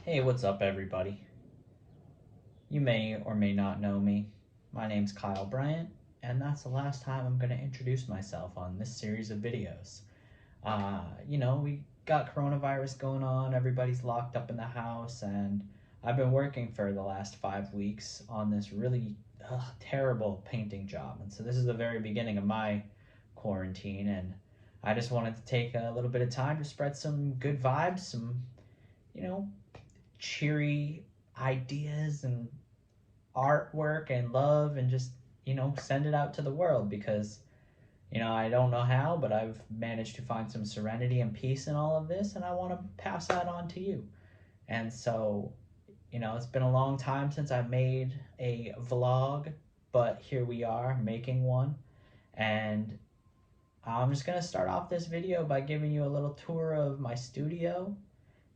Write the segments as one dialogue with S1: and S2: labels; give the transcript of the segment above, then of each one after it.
S1: Hey, what's up, everybody? You may or may not know me. My name's Kyle Bryant, and that's the last time I'm going to introduce myself on this series of videos. We got coronavirus going on, everybody's locked up in the house, and I've been working for the last 5 weeks on this really terrible painting job. And so this is the very beginning of my quarantine, and I just wanted to take a little bit of time to spread some good vibes, some, you know, cheery ideas and artwork and love, and just send it out to the world, because I don't know how, but I've managed to find some serenity and peace in all of this, and I want to pass that on to you. And so it's been a long time since I made a vlog, but here we are making one. And I'm just going to start off this video by giving you a little tour of my studio,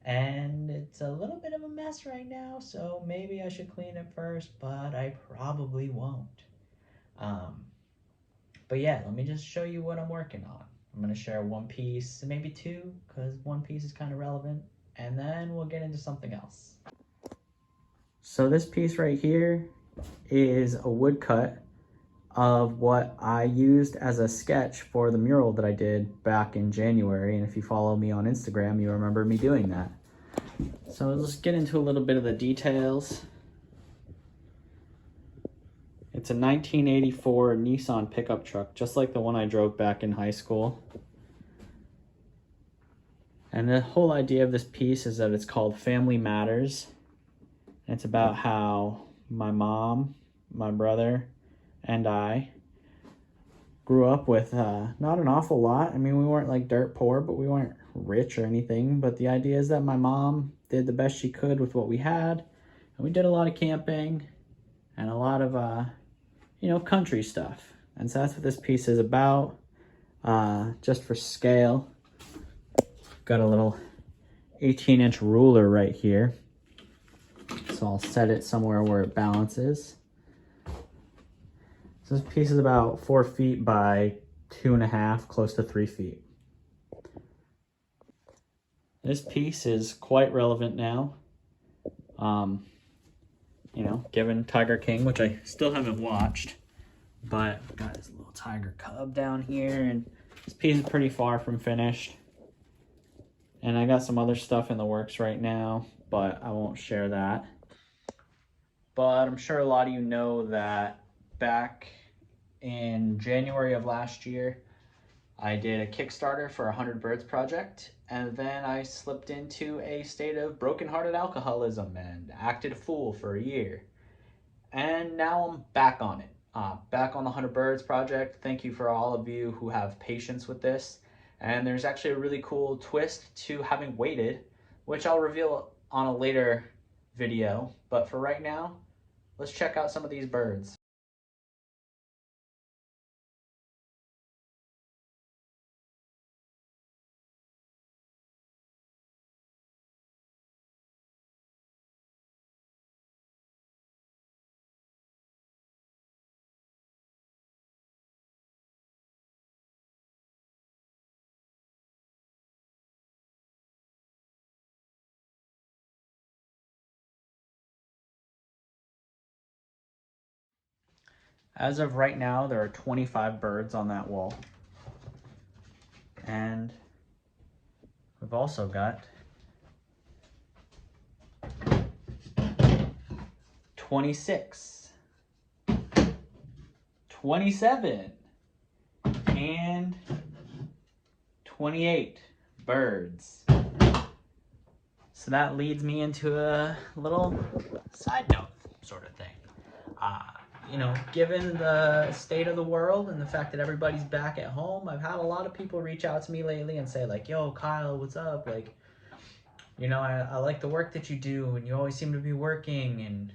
S1: and it's a little bit of a mess right now, so maybe I should clean it first, but I probably won't. Um, but yeah, let me just show you what I'm working on. I'm going to share one piece, maybe two, because one piece is kind of relevant, and then we'll get into something else. So this piece right here is a woodcut of what I used as a sketch for the mural that I did back in January, and if you follow me on Instagram, you remember me doing that. So let's get into a little bit of the details. It's a 1984 Nissan pickup truck, just like the one I drove back in high school. And the whole idea of this piece is that it's called Family Matters. And it's about how my mom, my brother, and I grew up with not an awful lot. I mean, we weren't like dirt poor, but we weren't rich or anything. But the idea is that my mom did the best she could with what we had. And we did a lot of camping and a lot of, country stuff. And so that's what this piece is about. Just for scale, got a little 18-inch ruler right here. So I'll set it somewhere where it balances. So this piece is about 4 feet by 2.5, close to 3 feet. This piece is quite relevant now. Given Tiger King, which I still haven't watched, but I've got this little tiger cub down here, and this piece is pretty far from finished. And I got some other stuff in the works right now, but I won't share that. But I'm sure a lot of you know that back in January of last year, I did a Kickstarter for 100 Birds project, and then I slipped into a state of brokenhearted alcoholism and acted a fool for a year. And now I'm back on it, back on the 100 Birds project. Thank you for all of you who have patience with this. And there's actually a really cool twist to having waited, which I'll reveal on a later video. But for right now, let's check out some of these birds. As of right now, there are 25 birds on that wall. And we've also got 26, 27, and 28 birds. So that leads me into a little side note sort of thing. Given the state of the world and the fact that everybody's back at home, I've had a lot of people reach out to me lately and say like, yo, Kyle, what's up? Like, I like the work that you do, and you always seem to be working. And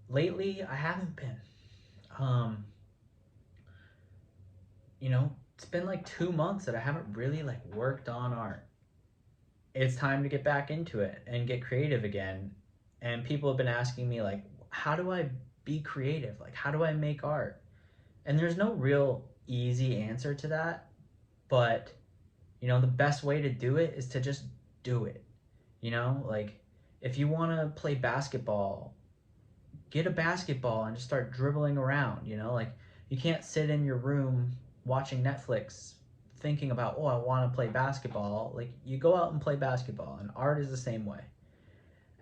S1: lately I haven't been. It's been like 2 months that I haven't really like worked on art. It's time to get back into it and get creative again. And people have been asking me like, how do I be creative? Like, how do I make art? And there's no real easy answer to that, but the best way to do it is to just do it. Like, If you want to play basketball, get a basketball and just start dribbling around, you know? Like, you can't sit in your room watching Netflix thinking about, oh, I want to play basketball. Like, you go out and play basketball, and art is the same way.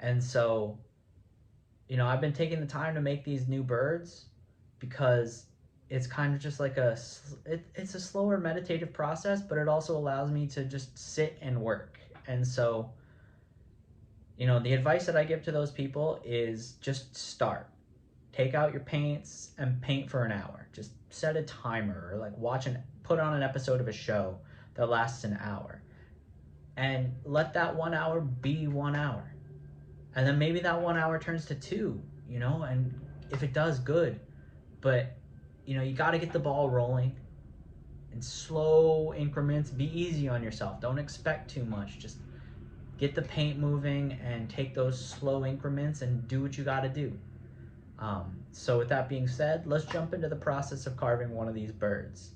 S1: And so, you know, I've been taking the time to make these new birds because it's kind of just like it's a slower meditative process, but it also allows me to just sit and work. And so, you know, the advice that I give to those people is just start. Take out your paints and paint for an hour. Just set a timer, or like put on an episode of a show that lasts an hour. And let that 1 hour be 1 hour. And then maybe that 1 hour turns to 2, you know, and if it does, good. But, you know, you got to get the ball rolling in slow increments. Be easy on yourself. Don't expect too much. Just get the paint moving and take those slow increments and do what you got to do. So with that being said, let's jump into the process of carving one of these birds.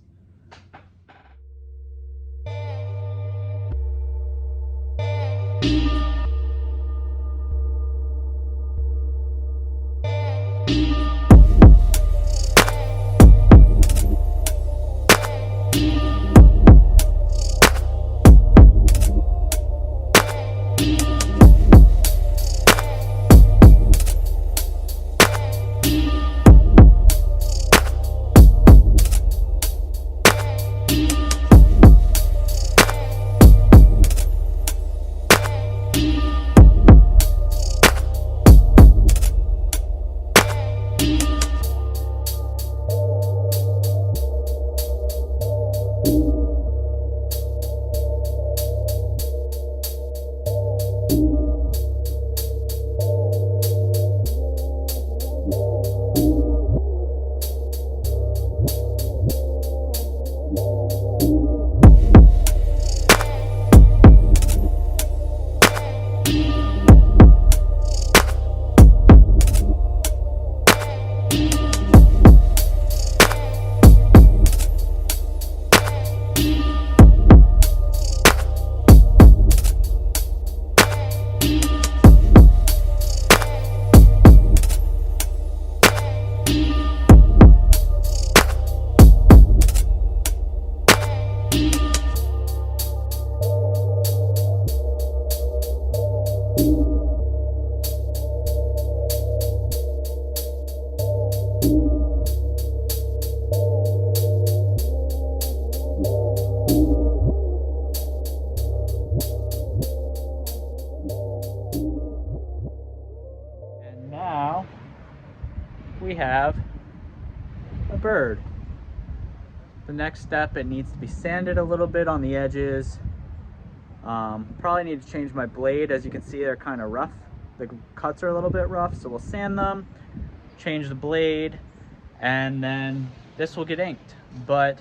S1: And now we have a bird. The next step, it needs to be sanded a little bit on the edges. Probably need to change my blade. As you can see, they're kind of rough. The cuts are a little bit rough, so we'll sand them, change the blade, and then this will get inked. But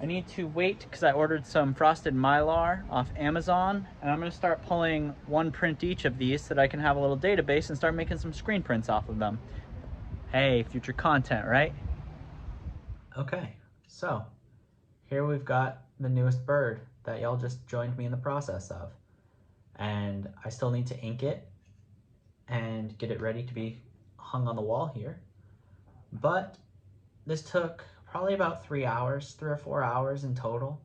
S1: I need to wait because I ordered some frosted mylar off Amazon, and I'm going to start pulling one print each of these so that I can have a little database and start making some screen prints off of them. Hey, future content, right? Okay, so here we've got the newest bird that y'all just joined me in the process of. And I still need to ink it and get it ready to be hung on the wall here. But this took probably about 3 hours, 3 or 4 hours in total.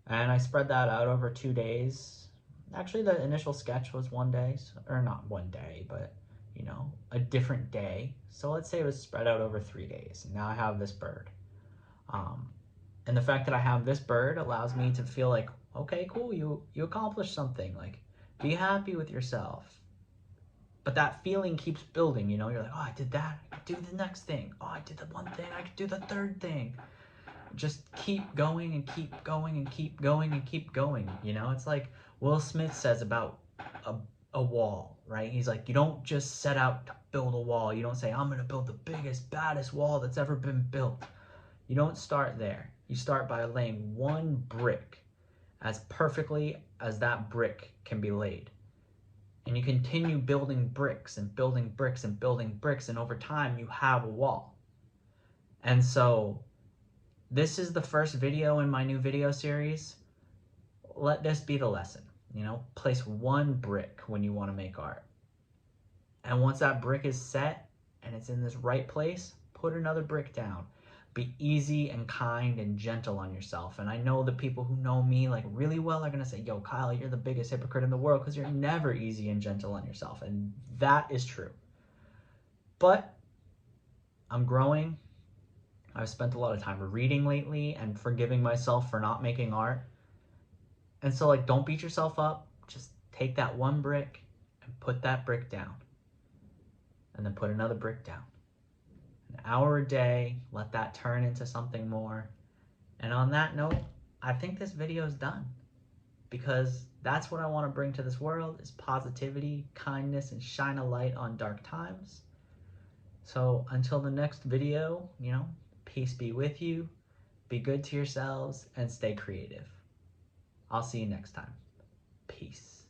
S1: And I spread that out over 2 days. Actually, the initial sketch was 1 day, or not 1 day, but you know, a different day. So let's say it was spread out over 3 days. And now I have this bird. And the fact that I have this bird allows me to feel like, okay, cool, you accomplished something. Like, be happy with yourself. But that feeling keeps building, you know? You're like, oh, I did that. I could do the next thing. Oh, I did the one thing. I could do the third thing. Just keep going and keep going and keep going and keep going, you know? It's like Will Smith says about a wall, right? He's like, you don't just set out to build a wall. You don't say, I'm going to build the biggest, baddest wall that's ever been built. You don't start there. You start by laying one brick as perfectly as that brick can be laid. And you continue building bricks and building bricks and building bricks, and over time you have a wall. And so this is the first video in my new video series. Let this be the lesson, you know? Place one brick when you want to make art. And once that brick is set and it's in this right place, put another brick down. Be easy and kind and gentle on yourself. And I know the people who know me like really well are gonna say, yo, Kyle, you're the biggest hypocrite in the world because you're never easy and gentle on yourself. And that is true. But I'm growing. I've spent a lot of time reading lately and forgiving myself for not making art. And so, like, don't beat yourself up. Just take that one brick and put that brick down. And then put another brick down. An hour a day, let that turn into something more. And on that note, I think this video is done. Because that's what I want to bring to this world is positivity, kindness, and shine a light on dark times. So until the next video, peace be with you, be good to yourselves, and stay creative. I'll see you next time. Peace.